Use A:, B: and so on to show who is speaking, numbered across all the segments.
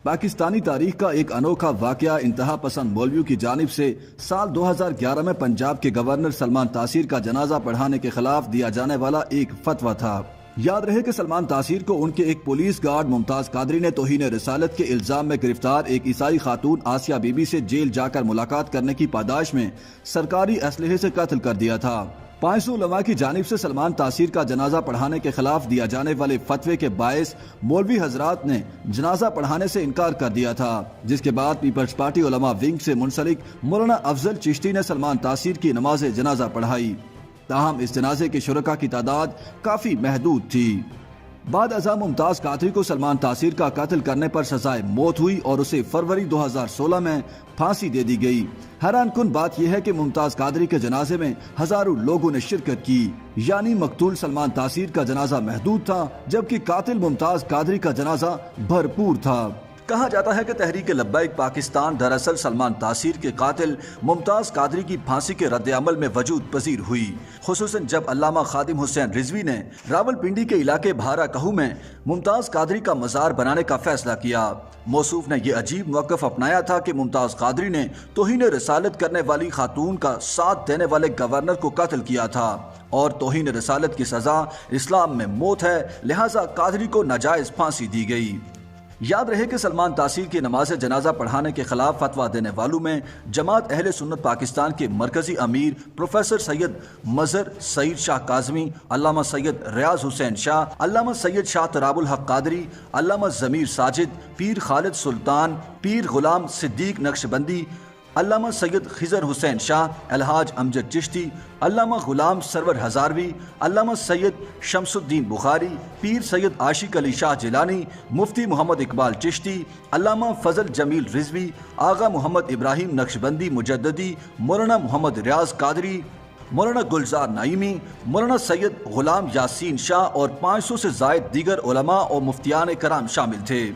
A: پاکستانی تاریخ کا ایک انوکھا واقعہ انتہا پسند مولویوں کی جانب سے سال 2011 میں پنجاب کے گورنر سلمان تاثیر کا جنازہ پڑھانے کے خلاف دیا جانے والا ایک فتویٰ تھا۔ یاد رہے کہ سلمان تاثیر کو ان کے ایک پولیس گارڈ ممتاز قادری نے توہین رسالت کے الزام میں گرفتار ایک عیسائی خاتون آسیہ بی بی سے جیل جا کر ملاقات کرنے کی پاداش میں سرکاری اسلحے سے قتل کر دیا تھا۔ 500 علماء کی جانب سے سلمان تاثیر کا جنازہ پڑھانے کے خلاف دیا جانے والے فتوے کے باعث مولوی حضرات نے جنازہ پڑھانے سے انکار کر دیا تھا، جس کے بعد پیپلز پارٹی علماء ونگ سے منسلک مولانا افضل چشتی نے سلمان تاثیر کی نماز جنازہ پڑھائی۔ تاہم اس جنازے کے شرکاء کی تعداد کافی محدود تھی۔ بعد ازاں ممتاز قادری کو سلمان تاثیر کا قتل کرنے پر سزائے موت ہوئی اور اسے فروری 2016 میں پھانسی دے دی گئی۔ حیران کن بات یہ ہے کہ ممتاز قادری کے جنازے میں ہزاروں لوگوں نے شرکت کی، یعنی مقتول سلمان تاثیر کا جنازہ محدود تھا جبکہ قاتل ممتاز قادری کا جنازہ بھرپور تھا۔ کہا جاتا ہے کہ تحریک لبیک پاکستان دراصل سلمان تاثیر کے قاتل ممتاز قادری کی پھانسی کے رد عمل میں وجود پذیر ہوئی، خصوصاً جب علامہ خادم حسین رضوی نے راولپنڈی کے علاقے بھارا کہو میں ممتاز قادری کا مزار بنانے کا فیصلہ کیا۔ موصوف نے یہ عجیب موقف اپنایا تھا کہ ممتاز قادری نے توہین رسالت کرنے والی خاتون کا ساتھ دینے والے گورنر کو قتل کیا تھا اور توہین رسالت کی سزا اسلام میں موت ہے، لہٰذا قادری کو ناجائز پھانسی دی گئی۔ یاد رہے کہ سلمان تاثیر کی نماز جنازہ پڑھانے کے خلاف فتویٰ دینے والوں میں جماعت اہل سنت پاکستان کے مرکزی امیر پروفیسر سید مظہر سعید شاہ کاظمی، علامہ سید ریاض حسین شاہ، علامہ سید شاہ تراب الحق قادری، علامہ ضمیر ساجد، پیر خالد سلطان، پیر غلام صدیق نقشبندی، علامہ سید خضر حسین شاہ، الحاج امجد چشتی، علامہ غلام سرور ہزاروی، علامہ سید شمس الدین بخاری، پیر سید عاشق علی شاہ جیلانی، مفتی محمد اقبال چشتی، علامہ فضل جمیل رضوی، آغا محمد ابراہیم نقشبندی مجددی، مولانا محمد ریاض قادری، مولانا گلزار نعیمی، مولانا سید غلام یاسین شاہ اور 500 سے زائد دیگر علماء اور مفتیان کرام شامل تھے۔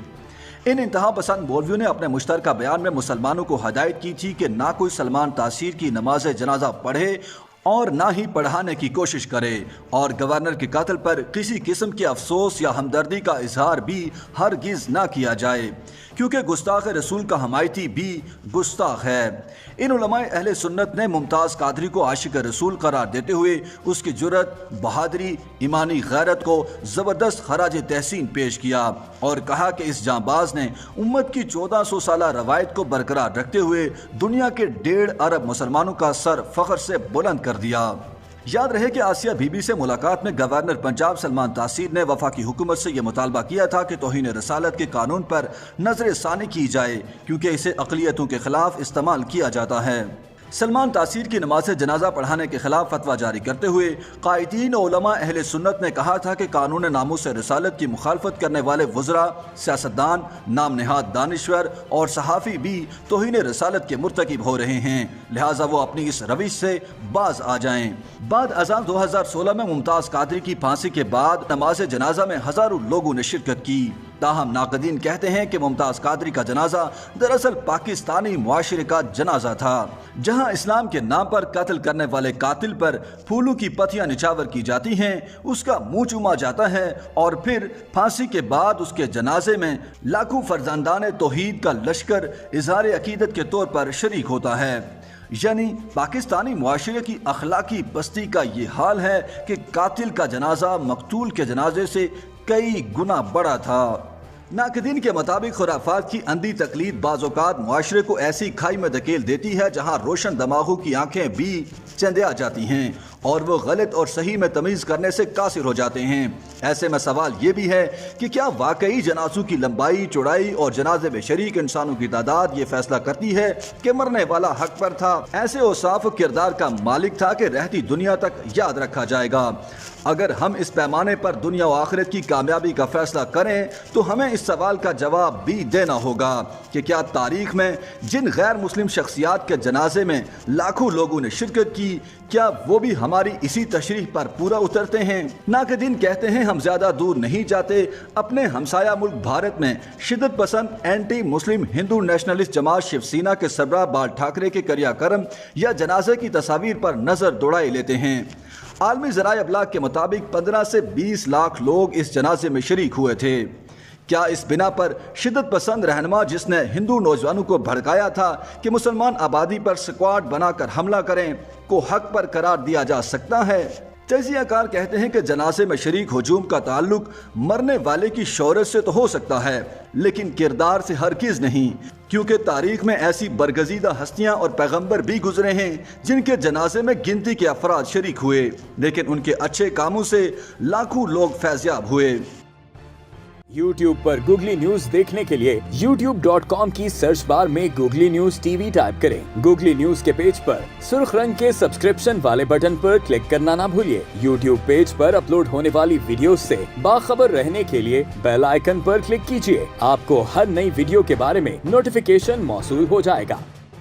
A: ان انتہا پسند مولویوں نے اپنے مشترکہ بیان میں مسلمانوں کو ہدایت کی تھی کہ نہ کوئی سلمان تاثیر کی نماز جنازہ پڑھے اور نہ ہی پڑھانے کی کوشش کرے، اور گورنر کے قتل پر کسی قسم کے افسوس یا ہمدردی کا اظہار بھی ہرگز نہ کیا جائے، کیونکہ گستاخ رسول کا حمایتی بھی گستاخ ہے۔ ان علماء اہل سنت نے ممتاز قادری کو عاشق رسول قرار دیتے ہوئے اس کی جرأت، بہادری، ایمانی غیرت کو زبردست خراج تحسین پیش کیا اور کہا کہ اس جانباز نے امت کی 1400 سالہ روایت کو برقرار رکھتے ہوئے دنیا کے 1.5 ارب مسلمانوں کا سر فخر سے بلند کر دیا۔ یاد رہے کہ آسیہ بی بی سے ملاقات میں گورنر پنجاب سلمان تاثیر نے وفاقی حکومت سے یہ مطالبہ کیا تھا کہ توہین رسالت کے قانون پر نظر ثانی کی جائے، کیونکہ اسے اقلیتوں کے خلاف استعمال کیا جاتا ہے۔ سلمان تاثیر کی نماز جنازہ پڑھانے کے خلاف فتویٰ جاری کرتے ہوئے قائدین علماء اہل سنت نے کہا تھا کہ قانون ناموس رسالت کی مخالفت کرنے والے وزراء، سیاستدان، نام نہاد دانشور اور صحافی بھی توہین رسالت کے مرتکب ہو رہے ہیں، لہٰذا وہ اپنی اس روش سے باز آ جائیں۔ بعد ازاں 2016 میں ممتاز قادری کی پھانسی کے بعد نماز جنازہ میں ہزاروں لوگوں نے شرکت کی، تاہم ناقدین کہتے ہیں کہ ممتاز قادری کا جنازہ دراصل پاکستانی معاشرے کا جنازہ تھا، جہاں اسلام کے نام پر قتل کرنے والے قاتل پر پھولوں کی پتیاں نچاور کی جاتی ہیں، اس کا منہ چوما جاتا ہے اور پھر پھانسی کے بعد اس کے جنازے میں لاکھوں فرزندان توحید کا لشکر اظہار عقیدت کے طور پر شریک ہوتا ہے۔ یعنی پاکستانی معاشرے کی اخلاقی پستی کا یہ حال ہے کہ قاتل کا جنازہ مقتول کے جنازے سے کئی گنا بڑا تھا۔ ناقدین کے مطابق خرافات کی اندھی تقلید بعض اوقات معاشرے کو ایسی کھائی میں دھکیل دیتی ہے جہاں روشن دماغوں کی آنکھیں بھی چندیا جاتی ہیں اور وہ غلط اور صحیح میں تمیز کرنے سے قاصر ہو جاتے ہیں۔ ایسے میں سوال یہ بھی ہے کہ کیا واقعی جنازوں کی لمبائی، چوڑائی اور جنازے میں شریک انسانوں کی تعداد یہ فیصلہ کرتی ہے کہ مرنے والا حق پر تھا، ایسے اوصاف و کردار کا مالک تھا کہ رہتی دنیا تک یاد رکھا جائے گا؟ اگر ہم اس پیمانے پر دنیا و آخرت کی کامیابی کا فیصلہ کریں تو ہمیں اس سوال کا جواب بھی دینا ہوگا کہ کیا تاریخ میں جن غیر مسلم شخصیات کے جنازے میں لاکھوں لوگوں نے شرکت کی، کیا وہ بھی ہماری اسی تشریح پر پورا اترتے ہیں؟ ناقدین کہتے ہیں ہم زیادہ دور نہیں جاتے، اپنے ہمسایہ ملک بھارت میں شدت پسند اینٹی مسلم ہندو نیشنلسٹ جماعت شیو سینا کے سربراہ بال ٹھاکرے کے کریا کرم یا جنازے کی تصاویر پر نظر دوڑائے لیتے ہیں۔ عالمی ذرائع ابلاغ کے مطابق 15 سے 20 لاکھ لوگ اس جنازے میں شریک ہوئے تھے۔ کیا اس بنا پر شدت پسند رہنما جس نے ہندو نوجوانوں کو بھڑکایا تھا کہ مسلمان آبادی پر سکواڈ بنا کر حملہ کریں کو حق پر قرار دیا جا سکتا ہے؟ تجزیہ کار کہتے ہیں کہ جنازے میں شریک ہجوم کا تعلق مرنے والے کی شہرت سے تو ہو سکتا ہے لیکن کردار سے ہرگز نہیں، کیونکہ تاریخ میں ایسی برگزیدہ ہستیاں اور پیغمبر بھی گزرے ہیں جن کے جنازے میں گنتی کے افراد شریک ہوئے لیکن ان کے اچھے کاموں سے لاکھوں لوگ فیضیاب ہوئے۔
B: YouTube پر گوگلی نیوز دیکھنے کے لیے youtube.com کی سرچ بار میں googly news T V type کریں۔ گوگلی نیوز کے پیج پر سرخ رنگ کے سبسکرپشن والے بٹن پر کلک کرنا نہ بھولیے۔ YouTube پیج پر اپلوڈ ہونے والی ویڈیوز سے باخبر رہنے کے لیے بیل آئیکن پر کلک کیجیے۔ آپ کو ہر نئی ویڈیو کے بارے میں نوٹیفیکیشن موصول ہو جائے گا۔